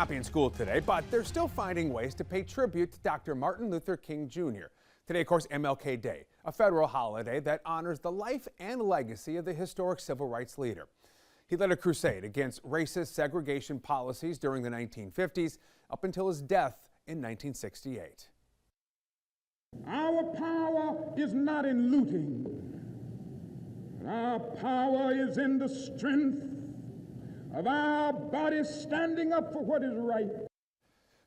Happy in school today, but they're still finding ways to pay tribute to Dr. Martin Luther King Jr. Today, of course, MLK Day, a federal holiday that honors the life and legacy of the historic civil rights leader. He led a crusade against racist segregation policies during the 1950s up until his death in 1968. Our power is not in looting. Our power is in the strength of our bodies standing up for what is right.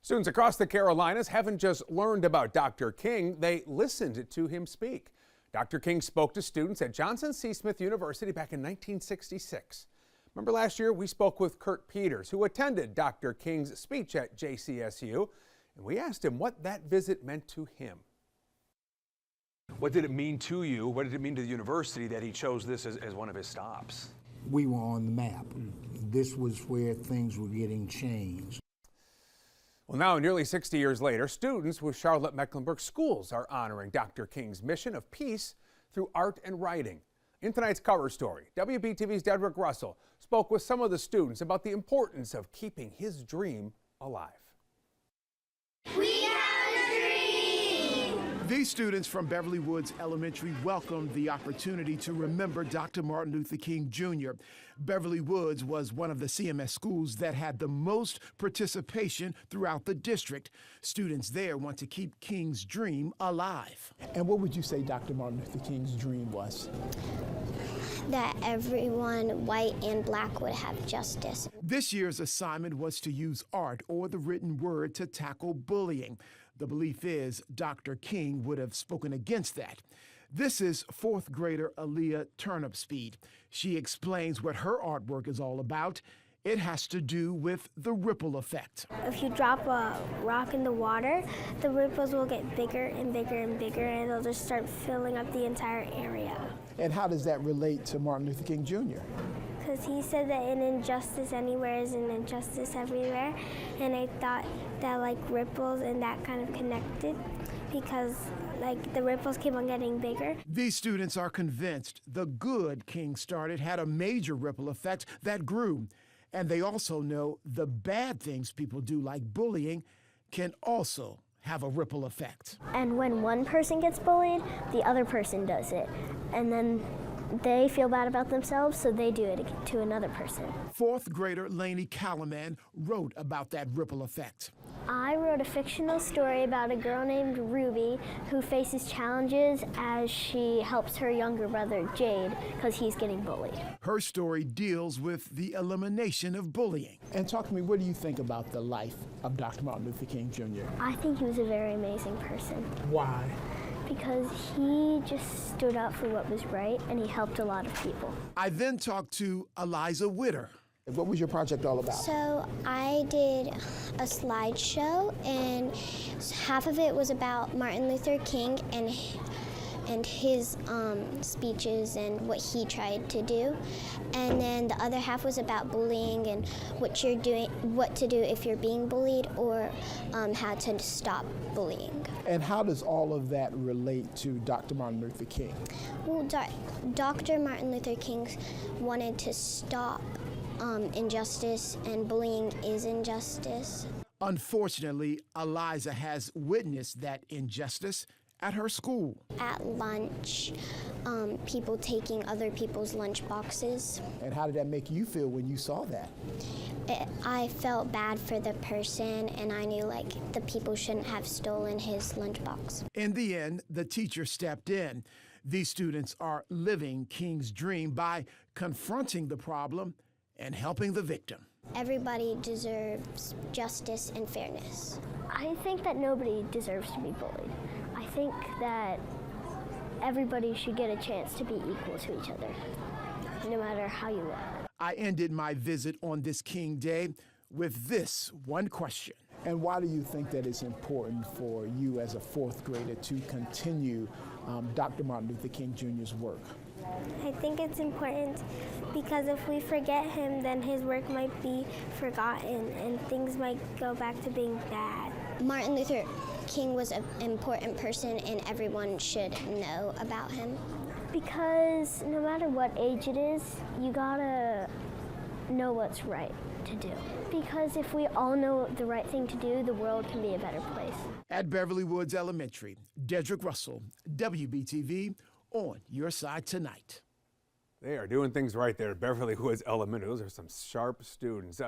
Students across the Carolinas haven't just learned about Dr. King, they listened to him speak. Dr. King spoke to students at Johnson C. Smith University back in 1966. Remember last year we spoke with Kurt Peters, who attended Dr. King's speech at JCSU, and we asked him what that visit meant to him. What did it mean to you? What did it mean to the university that he chose this as one of his stops? We were on the map. This was where things were getting changed. Well, now, nearly 60 years later, students with Charlotte-Mecklenburg schools are honoring Dr. King's mission of peace through art and writing. In tonight's cover story, WBTV's Dedrick Russell spoke with some of the students about the importance of keeping his dream alive. These students from Beverly Woods Elementary welcomed the opportunity to remember Dr. Martin Luther King Jr. Beverly Woods was one of the CMS schools that had the most participation throughout the district. Students there want to keep King's dream alive. And what would you say Dr. Martin Luther King's dream was? That everyone, white and black, would have justice. This year's assignment was to use art or the written word to tackle bullying. The belief is Dr. King would have spoken against that. This is fourth grader Aaliyah Turnipspeed. She explains what her artwork is all about. It has to do with the ripple effect. If you drop a rock in the water, the ripples will get bigger and bigger and bigger, and it'll just start filling up the entire area. And how does that relate to Martin Luther King Jr.? Because he said that an injustice anywhere is an injustice everywhere, and I thought that like ripples and that kind of connected, because like the ripples keep on getting bigger. These students are convinced the good King started had a major ripple effect that grew. And they also know the bad things people do, like bullying, can also have a ripple effect. And when one person gets bullied, the other person does it. And then they feel bad about themselves, so they do it to another person. Fourth grader Lainey Callaman wrote about that ripple effect. I wrote a fictional story about a girl named Ruby who faces challenges as she helps her younger brother Jade because he's getting bullied. Her story deals with the elimination of bullying. And talk to me, what do you think about the life of Dr. Martin Luther King Jr.? I think he was a very amazing person. Why? Because he just stood up for what was right and he helped a lot of people. I then talked to Eliza Witter. What was your project all about? So I did a slideshow, and half of it was about Martin Luther King and his speeches and what he tried to do, and then the other half was about bullying and what to do if you're being bullied, or how to stop bullying. And how does all of that relate to Dr. Martin Luther King? Well, Dr. Martin Luther King wanted to stop injustice, and bullying is injustice. Unfortunately, Eliza has witnessed that injustice at her school. At lunch, people taking other people's lunch boxes. And how did that make you feel when you saw that? I felt bad for the person, and I knew like the people shouldn't have stolen his lunchbox. In the end, the teacher stepped in. These students are living King's dream by confronting the problem and helping the victim. Everybody deserves justice and fairness. I think that nobody deserves to be bullied. I think that everybody should get a chance to be equal to each other, no matter how you look. I ended my visit on this King Day with this one question. And why do you think that it's important for you as a fourth grader to continue Dr. Martin Luther King Jr.'s work? I think it's important because if we forget him, then his work might be forgotten and things might go back to being bad. Martin Luther King was an important person, and everyone should know about him. Because no matter what age it is, you gotta know what's right to do. Because if we all know the right thing to do, the world can be a better place. At Beverly Woods Elementary, Dedrick Russell, WBTV, on your side tonight. They are doing things right there at Beverly Woods Elementary. Those are some sharp students.